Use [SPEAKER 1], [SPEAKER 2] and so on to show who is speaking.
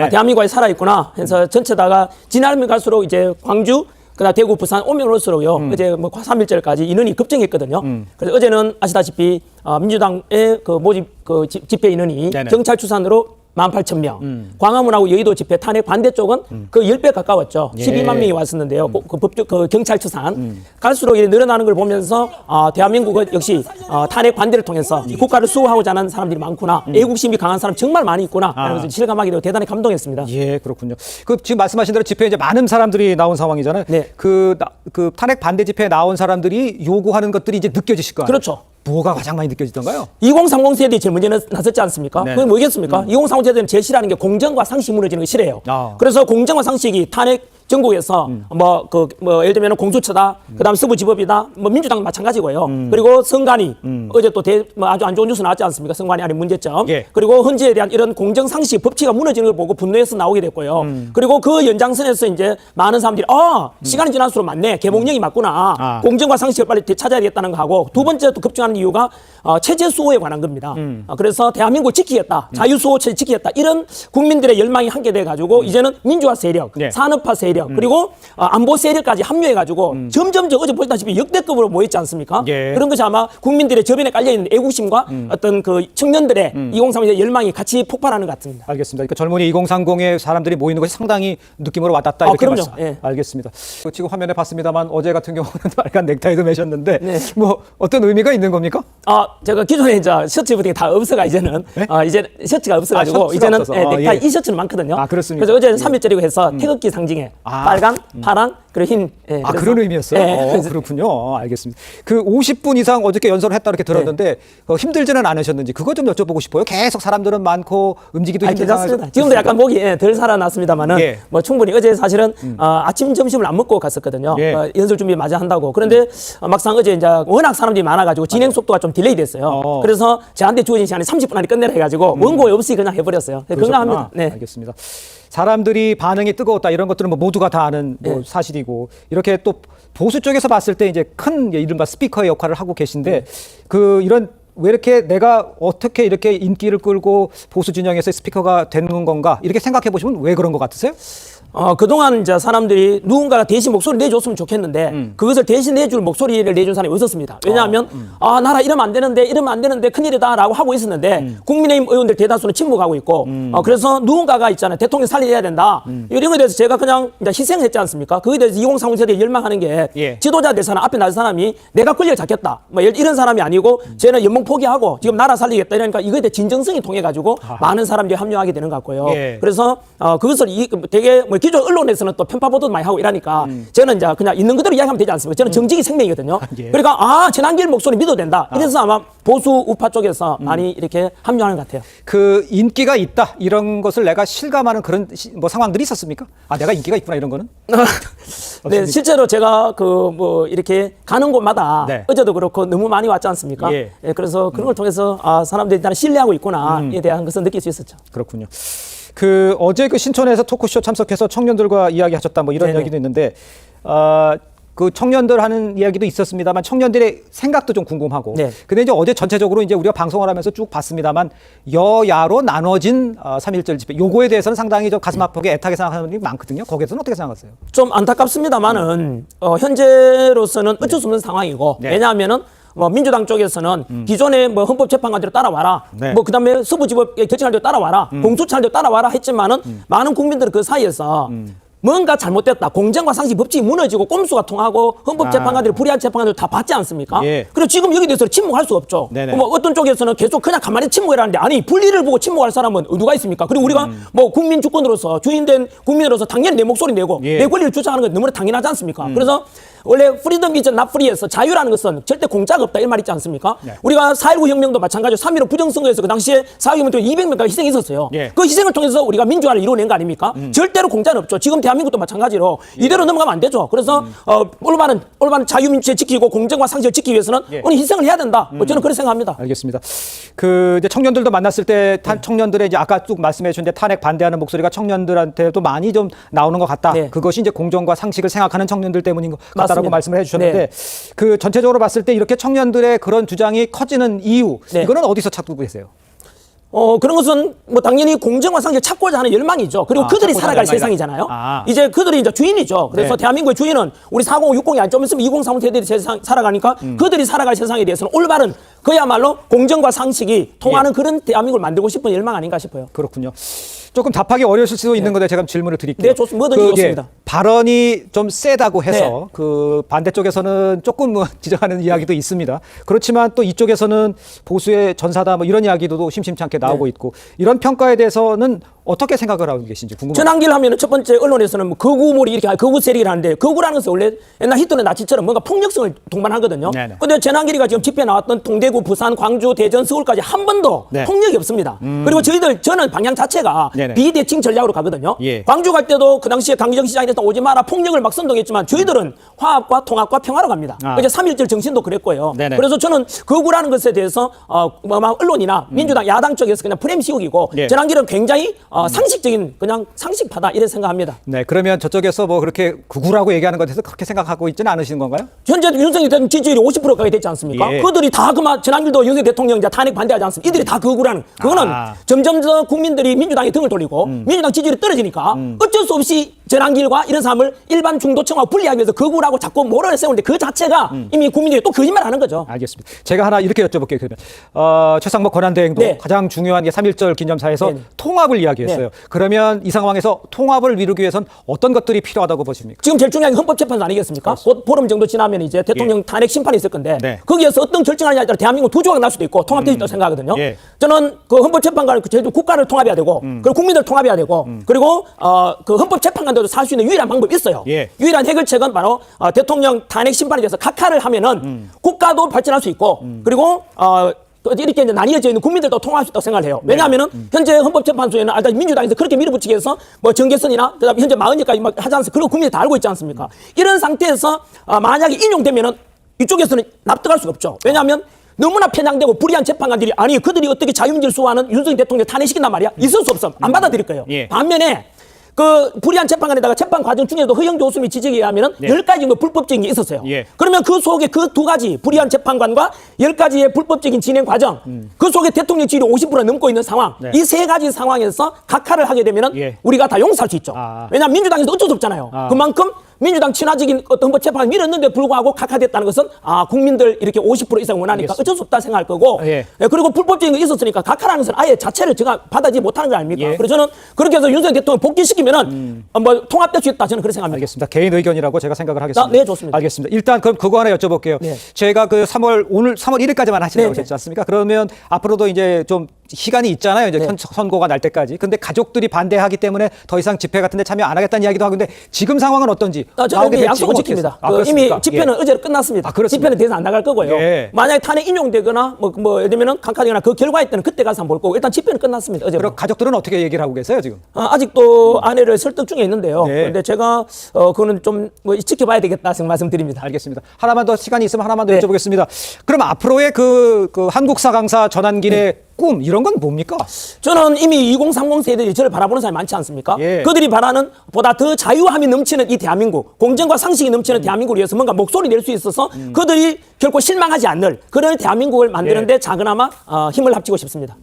[SPEAKER 1] 네. 대한민국이 살아있구나 해서 전체다가 지나면 갈수록 이제 광주, 그다음 대구, 부산 오면 올수록요. 어제 뭐 3.1절까지 인원이 급증했거든요. 그래서 어제는 아시다시피 민주당의 그 모집 그 집회 인원이
[SPEAKER 2] 네네.
[SPEAKER 1] 경찰 추산으로 18,000명. 광화문하고 여의도 집회 탄핵 반대 쪽은 그 10배 가까웠죠.
[SPEAKER 2] 예.
[SPEAKER 1] 12만 명이 왔었는데요. 그 경찰 추산. 갈수록 이제 늘어나는 걸 보면서 대한민국은 역시 탄핵 반대를 통해서 국가를 수호하고자 하는 사람들이 많구나. 애국심이 강한 사람 정말 많이 있구나. 그래서 실감하게 되고 대단히 감동했습니다.
[SPEAKER 2] 예, 그렇군요. 그 지금 말씀하신 대로 집회에 이제 많은 사람들이 나온 상황이잖아요.
[SPEAKER 1] 네.
[SPEAKER 2] 그 탄핵 반대 집회에 나온 사람들이 요구하는 것들이 이제 느껴지실 거예요.
[SPEAKER 1] 그렇죠.
[SPEAKER 2] 뭐가 가장 많이 느껴지던가요?
[SPEAKER 1] 2030 세대이 제일 먼저 나섰지 않습니까?
[SPEAKER 2] 네.
[SPEAKER 1] 그게 뭐겠습니까? 2030 세대는 제일 싫어하는 게 공정과 상식이 무너지는 거 싫어해요. 그래서 공정과 상식이 탄핵 전국에서 예를 들면 공수처다, 그다음 서부지법이다, 뭐 민주당은 마찬가지고요. 그리고 선관위 어제 또 아주 안 좋은 뉴스 나왔지 않습니까? 선관위 안에 문제점.
[SPEAKER 2] 예.
[SPEAKER 1] 그리고 헌재에 대한 이런 공정 상식 법치가 무너지는 걸 보고 분노해서 나오게 됐고요. 그리고 그 연장선에서 이제 많은 사람들이 시간이 지날수록 맞네, 개봉령이 맞구나, 공정과 상식을 빨리 되찾아야 되겠다는 거 하고 두 번째 또 급증하는 이유가 체제 수호에 관한 겁니다. 그래서 대한민국을 지키겠다, 자유 수호 체제 지키겠다 이런 국민들의 열망이 함께 돼 가지고 이제는 민주화 세력,
[SPEAKER 2] 예.
[SPEAKER 1] 산업화 세력 그리고 안보 세력까지 합류해가지고 점점 어제 보시다시피 역대급으로 모였지 않습니까?
[SPEAKER 2] 예.
[SPEAKER 1] 그런 것이 아마 국민들의 저변에 깔려있는 애국심과 어떤 그 청년들의 2030의 열망이 같이 폭발하는 것 같습니다.
[SPEAKER 2] 알겠습니다. 그러니까 젊은이 2030의 사람들이 모이는 것이 상당히 느낌으로 와닿다 이렇게
[SPEAKER 1] 그럼요.
[SPEAKER 2] 말씀.
[SPEAKER 1] 예.
[SPEAKER 2] 알겠습니다. 지금 화면에 봤습니다만 어제 같은 경우는 빨간 넥타이도 매셨는데
[SPEAKER 1] 네.
[SPEAKER 2] 뭐 어떤 의미가 있는 겁니까?
[SPEAKER 1] 제가 기존에 이제 셔츠 부팅이 다 없어가 이제는
[SPEAKER 2] 네?
[SPEAKER 1] 이제 셔츠가 없어가지고
[SPEAKER 2] 셔츠가
[SPEAKER 1] 이제는
[SPEAKER 2] 없어서.
[SPEAKER 1] 넥타이
[SPEAKER 2] 예.
[SPEAKER 1] 이 셔츠는 많거든요.
[SPEAKER 2] 그렇습니까?
[SPEAKER 1] 그래서 어제는 3일절이고 해서 태극기 상징에 빨간, 파랑, 그리고 흰. 그래서,
[SPEAKER 2] 그런 의미였어요?
[SPEAKER 1] 그래서
[SPEAKER 2] 그렇군요. 알겠습니다. 그 50분 이상 어저께 연설을 했다 이렇게 들었는데 힘들지는 않으셨는지 그거 좀 여쭤보고 싶어요. 계속 사람들은 많고 움직이도 힘든
[SPEAKER 1] 괜찮습니다. 지금도 약간 목이 덜 살아났습니다만은
[SPEAKER 2] 예.
[SPEAKER 1] 뭐 충분히 어제 사실은 아침 점심을 안 먹고 갔었거든요.
[SPEAKER 2] 예.
[SPEAKER 1] 연설 준비 마저 한다고. 그런데 막상 어제 이제 워낙 사람들이 많아가지고 진행 속도가 좀 딜레이 됐어요. 그래서 저한테 주어진 시간이 30분 안에 끝내라 해가지고 원고에 없이 그냥 해버렸어요. 건강합니다. 네.
[SPEAKER 2] 알겠습니다. 사람들이 반응이 뜨거웠다 이런 것들은 뭐 모두가 다 아는 뭐 사실이고 이렇게 또 보수 쪽에서 봤을 때 이제 큰 이른바 스피커의 역할을 하고 계신데 그 이런 왜 이렇게 내가 어떻게 이렇게 인기를 끌고 보수 진영에서 스피커가 되는 건가 이렇게 생각해 보시면 왜 그런 것 같으세요?
[SPEAKER 1] 그동안 이제 사람들이 누군가가 대신 목소리 내줬으면 좋겠는데 그것을 대신 내줄 목소리를 내준 사람이 없었습니다. 왜냐하면 나라 이러면 안 되는데 큰일이다라고 하고 있었는데 국민의힘 의원들 대다수는 침묵하고 있고 그래서 누군가가 있잖아요. 대통령 살려야 된다. 이런 거에 대해서 제가 그냥 이제 희생했지 않습니까? 그거에 대해서 2030 세대에 열망하는 게
[SPEAKER 2] 예.
[SPEAKER 1] 지도자 될 사람 앞에 나선 사람이 내가 권력 잡겠다. 뭐 이런 사람이 아니고 쟤는 연봉 포기하고 지금 나라 살리겠다 이러니까 이거에 대해 진정성이 통해 가지고 많은 사람들이 합류하게 되는 것 같고요.
[SPEAKER 2] 예.
[SPEAKER 1] 그래서 그것을 되게 뭐 기존 언론에서는 또 편파 보도도 많이 하고 이러니까 저는 이제 그냥 있는 그대로 이야기하면 되지 않습니까? 저는 정직이 생명이거든요.
[SPEAKER 2] 예.
[SPEAKER 1] 그러니까 친한길 목소리 믿어도 된다. 이래서 아마 보수 우파 쪽에서 많이 이렇게 합류하는 것 같아요.
[SPEAKER 2] 그 인기가 있다 이런 것을 내가 실감하는 그런 뭐 상황들이 있었습니까? 내가 인기가 있구나 이런 거는?
[SPEAKER 1] 네, 실제로 제가 뭐 이렇게 가는 곳마다
[SPEAKER 2] 네.
[SPEAKER 1] 어제도 그렇고 너무 많이 왔지 않습니까?
[SPEAKER 2] 예.
[SPEAKER 1] 그래서 그런 걸 통해서 사람들이 일단 신뢰하고 있구나에 대한 것을 느낄 수 있었죠.
[SPEAKER 2] 그렇군요. 그 어제 그 신촌에서 토크쇼 참석해서 청년들과 이야기하셨다 뭐 이런
[SPEAKER 1] 네네.
[SPEAKER 2] 이야기도 있는데 그 청년들 하는 이야기도 있었습니다만 청년들의 생각도 좀 궁금하고.
[SPEAKER 1] 네.
[SPEAKER 2] 근데 이제 어제 전체적으로 이제 우리가 방송을 하면서 쭉 봤습니다만 여야로 나눠진 3.1절 집회 요거에 대해서는 상당히 좀 가슴 아프게 애타게 생각하는 분들이 많거든요. 거기에 대해서는 어떻게 생각하세요?
[SPEAKER 1] 좀 안타깝습니다만은 현재로서는 어쩔 수 없는 상황이고
[SPEAKER 2] 네.
[SPEAKER 1] 왜냐하면은 민주당 쪽에서는 기존의 헌법재판관대로 따라와라.
[SPEAKER 2] 네.
[SPEAKER 1] 그다음에 서부지법 결정할 대로 따라와라. 공수처할 대로 따라와라 했지만은 많은 국민들은 그 사이에서 뭔가 잘못됐다. 공정과 상식 법칙이 무너지고 꼼수가 통하고 헌법재판관들 불의한 재판관들 다 받지 않습니까?
[SPEAKER 2] 예.
[SPEAKER 1] 그리고 지금 여기 대해서 침묵할 수 없죠.
[SPEAKER 2] 네네.
[SPEAKER 1] 어떤 쪽에서는 계속 그냥 가만히 침묵해라는데 아니 불리를 보고 침묵할 사람은 누가 있습니까? 그리고 우리가 국민 주권으로서 주인된 국민으로서 당연히 내 목소리 내고
[SPEAKER 2] 예.
[SPEAKER 1] 내 권리를 주장하는 건 너무나 당연하지 않습니까? 그래서 원래 프리덤 이즈 낫 프리에서 자유라는 것은 절대 공짜가 없다 이 말 있지 않습니까?
[SPEAKER 2] 네.
[SPEAKER 1] 우리가 4.19 혁명도 마찬가지로 3.15 부정선거에서 그 당시에 4.19 혁명 때 200명까지 희생이 있었어요.
[SPEAKER 2] 예.
[SPEAKER 1] 그 희생을 통해서 우리가 민주화를 이루어낸 거 아닙니까? 절대로 공짜는 없죠. 지금 대한민국도 마찬가지로 이대로 넘어가면 안 되죠. 그래서 올바른 자유민주주의 지키고 공정과 상식을 지키기 위해서는
[SPEAKER 2] 예.
[SPEAKER 1] 오늘 희생을 해야 된다. 저는 그렇게 생각합니다.
[SPEAKER 2] 알겠습니다. 그 이제 청년들도 만났을 때 청년들의 이제 아까 쭉 말씀해 주셨는데 탄핵 반대하는 목소리가 청년들한테도 많이 좀 나오는 것 같다.
[SPEAKER 1] 네.
[SPEAKER 2] 그것이 이제 공정과 상식을 생각하는 청년들 때문인 것 같다라고
[SPEAKER 1] 맞습니다.
[SPEAKER 2] 말씀을 해주셨는데
[SPEAKER 1] 네.
[SPEAKER 2] 그 전체적으로 봤을 때 이렇게 청년들의 그런 주장이 커지는 이유
[SPEAKER 1] 네.
[SPEAKER 2] 이거는 어디서 찾고 계세요?
[SPEAKER 1] 그런 것은 뭐 당연히 공정과 상식을 찾고자 하는 열망이죠. 그리고 그들이
[SPEAKER 2] 찾고자
[SPEAKER 1] 살아갈
[SPEAKER 2] 열망이다.
[SPEAKER 1] 세상이잖아요.
[SPEAKER 2] 아.
[SPEAKER 1] 이제 그들이 이제 주인이죠. 그래서
[SPEAKER 2] 네.
[SPEAKER 1] 대한민국의 주인은 우리 40, 60이 안 좀 있으면 2030 세대들이 세상 살아가니까 그들이 살아갈 세상에 대해서는 올바른 그야말로 공정과 상식이 통하는 그런 대한민국을 만들고 싶은 열망 아닌가 싶어요.
[SPEAKER 2] 그렇군요. 조금 답하기 어려우실 수도 있는 건데 제가 질문을 드릴게요.
[SPEAKER 1] 네, 좋습니다. 뭐든지 좋습니다.
[SPEAKER 2] 발언이 좀 세다고 해서
[SPEAKER 1] 네.
[SPEAKER 2] 그 반대쪽에서는 조금 뭐 지적하는 이야기도 있습니다. 그렇지만 또 이쪽에서는 보수의 전사다 뭐 이런 이야기도 심심찮게 나오고 있고 이런 평가에 대해서는 어떻게 생각을 하고 계신지 궁금합니다.
[SPEAKER 1] 전환기를 하면은 첫 번째 언론에서는 뭐 거구몰이 이렇게 거구 세력이라 하는데 거구라는 것은 원래 옛날 히틀러 나치처럼 뭔가 폭력성을 동반하거든요.
[SPEAKER 2] 네네.
[SPEAKER 1] 근데 전환기가 지금 집회 나왔던 동대구, 부산, 광주, 대전, 서울까지 한 번도
[SPEAKER 2] 네.
[SPEAKER 1] 폭력이 없습니다. 그리고 저는 방향 자체가
[SPEAKER 2] 네네.
[SPEAKER 1] 비대칭 전략으로 가거든요.
[SPEAKER 2] 예.
[SPEAKER 1] 광주 갈 때도 그 당시에 강기정 시장에 대해서 오지 마라 폭력을 막 선동했지만 저희들은 화합과 통합과 평화로 갑니다. 이제 3.1절 정신도 그랬고요.
[SPEAKER 2] 네네.
[SPEAKER 1] 그래서 저는 거구라는 것에 대해서 언론이나 민주당 야당 쪽에서 그냥 프레임 씌우기고
[SPEAKER 2] 예.
[SPEAKER 1] 전환기는 굉장히 상식적인 그냥 상식파다 이렇게 생각합니다.
[SPEAKER 2] 네, 그러면 저쪽에서 뭐 그렇게 극우라고 얘기하는 것에 대해서 그렇게 생각하고 있지는 않으시는 건가요?
[SPEAKER 1] 현재 윤석열 대통령 지지율이 50%까지 됐지 않습니까?
[SPEAKER 2] 예.
[SPEAKER 1] 그들이 다 그만 전환길도 윤석열 대통령 이제 탄핵 반대하지 않습니까? 이들이 다 거구라는 그거는 점점 더 국민들이 민주당에 등을 돌리고 민주당 지지율이 떨어지니까 어쩔 수 없이 전환길과 이런 사람을 일반 중도층하고 분리하기 위해서 거구라고 자꾸 모래를 세우는데 그 자체가 이미 국민들이 또 거짓말하는 거죠.
[SPEAKER 2] 알겠습니다. 제가 하나 이렇게 여쭤볼게요. 그러면 최상목 권한대행도
[SPEAKER 1] 네.
[SPEAKER 2] 가장 중요한 게 3.1절 기념사에서
[SPEAKER 1] 네.
[SPEAKER 2] 통합을 이야기했어요.
[SPEAKER 1] 네.
[SPEAKER 2] 그러면 이 상황에서 통합을 이루기 위해선 어떤 것들이 필요하다고 보십니까?
[SPEAKER 1] 지금 제일 중요한 게 헌법재판소 아니겠습니까? 곧 보름 정도 지나면 이제 대통령 탄핵 심판이 있을 건데
[SPEAKER 2] 네.
[SPEAKER 1] 거기에서 어떤 결정하느냐에 따라 대한민국 두 조각 날 수도 있고 통합될 수 있다고 생각하거든요.
[SPEAKER 2] 예.
[SPEAKER 1] 저는 그 헌법재판관은 제일 국가를 통합해야 되고 그리고 국민들 통합해야 되고 그리고 그 헌법재판관들도 살 수 있는 유일한 방법이 있어요.
[SPEAKER 2] 예.
[SPEAKER 1] 유일한 해결책은 바로 대통령 탄핵 심판에 대해서 각하를 하면은 국가도 발전할 수 있고 그리고 이렇게 이제 나뉘어져 있는 국민들도 통합할 수 있다고 생각을 해요. 왜냐하면은 현재 헌법재판소에는 민주당에서 그렇게 밀어붙이기 위해서 뭐 정계선이나 그다음에 현재 40일까지 막 하지 않습니까? 그리고 국민들이 다 알고 있지 않습니까? 이런 상태에서 만약에 인용되면은 이쪽에서는 납득할 수가 없죠. 왜냐하면 너무나 편향되고 불의한 재판관들이 아니 그들이 어떻게 자유민주를 수호하는 윤석열 대통령 탄핵시킨단 말이야? 있을 수 없어. 안 받아들일 거예요.
[SPEAKER 2] 예.
[SPEAKER 1] 반면에 그 불의한 재판관에다가 재판 과정 중에도 허영 교수 및 지적에 의하면
[SPEAKER 2] 네.
[SPEAKER 1] 10가지 정도 불법적인 게 있었어요.
[SPEAKER 2] 예.
[SPEAKER 1] 그러면 그 속에 그 두 가지 불의한 재판관과 10가지의 불법적인 진행 과정 그 속에 대통령 지지율이 50% 넘고 있는 상황
[SPEAKER 2] 네.
[SPEAKER 1] 이 세 가지 상황에서 각하를 하게 되면은
[SPEAKER 2] 예.
[SPEAKER 1] 우리가 다 용서할 수 있죠.
[SPEAKER 2] 아.
[SPEAKER 1] 왜냐하면 민주당에서 어쩔 수 없잖아요. 그만큼 민주당 친화적인 어떤 헌법재판을 밀었는데 불구하고 각하됐다는 것은 국민들 이렇게 50% 이상 원하니까
[SPEAKER 2] 알겠습니다.
[SPEAKER 1] 어쩔 수 없다 생각할 거고
[SPEAKER 2] 예.
[SPEAKER 1] 그리고 불법적인 거 있었으니까 각하라는 것은 아예 자체를 제가 받아들이지 못하는 거 아닙니까?
[SPEAKER 2] 예.
[SPEAKER 1] 그래서 저는 그렇게 해서 윤석열 대통령 복귀시키면은 뭐 통합될 수 있다 저는 그렇게 생각합니다.
[SPEAKER 2] 알겠습니다. 개인 의견이라고 제가 생각을 하겠습니다.
[SPEAKER 1] 네, 좋습니다.
[SPEAKER 2] 알겠습니다. 일단 그럼 그거 하나 여쭤볼게요.
[SPEAKER 1] 네.
[SPEAKER 2] 제가 그 오늘 3월 1일까지만 하시라고
[SPEAKER 1] 네,
[SPEAKER 2] 했지 않습니까? 그러면 앞으로도 이제 좀 시간이 있잖아요. 이제
[SPEAKER 1] 네.
[SPEAKER 2] 선고가 날 때까지. 근데 가족들이 반대하기 때문에 더 이상 집회 같은 데 참여 안 하겠다는 이야기도 하고 근데 지금 상황은 어떤지
[SPEAKER 1] 저는
[SPEAKER 2] 나오게
[SPEAKER 1] 이미
[SPEAKER 2] 될지
[SPEAKER 1] 약속을
[SPEAKER 2] 어떻게
[SPEAKER 1] 지킵니다.
[SPEAKER 2] 했어요?
[SPEAKER 1] 이미
[SPEAKER 2] 그렇습니까?
[SPEAKER 1] 집회는
[SPEAKER 2] 예.
[SPEAKER 1] 어제로 끝났습니다.
[SPEAKER 2] 그렇습니다.
[SPEAKER 1] 집회는 더 이상 안 나갈 거고요.
[SPEAKER 2] 예.
[SPEAKER 1] 만약에 탄핵 인용되거나 뭐 예를 들면 강카되거나 그 결과에 따른 그때 가서 한번 볼 거고 일단 집회는 끝났습니다. 어제.
[SPEAKER 2] 그럼 가족들은 어떻게 얘기를 하고 계세요 지금?
[SPEAKER 1] 아직도 아내를 설득 중에 있는데요.
[SPEAKER 2] 네.
[SPEAKER 1] 그런데 제가 그거는 좀 뭐 지켜봐야 되겠다 생각 말씀드립니다.
[SPEAKER 2] 알겠습니다. 하나만 더 시간이 있으면 하나만 더
[SPEAKER 1] 네.
[SPEAKER 2] 여쭤보겠습니다. 그럼 앞으로의 그 한국사 강사 전환길의 꿈 이런 건 뭡니까?
[SPEAKER 1] 저는 이미 2030 세대들이 저를 바라보는 사람이 많지 않습니까?
[SPEAKER 2] 예.
[SPEAKER 1] 그들이 바라는 보다 더 자유함이 넘치는 이 대한민국, 공정과 상식이 넘치는 대한민국을 위해서 뭔가 목소리 낼 수 있어서 그들이 결코 실망하지 않는 그런 대한민국을 만드는데 작은아마 힘을 합치고 싶습니다.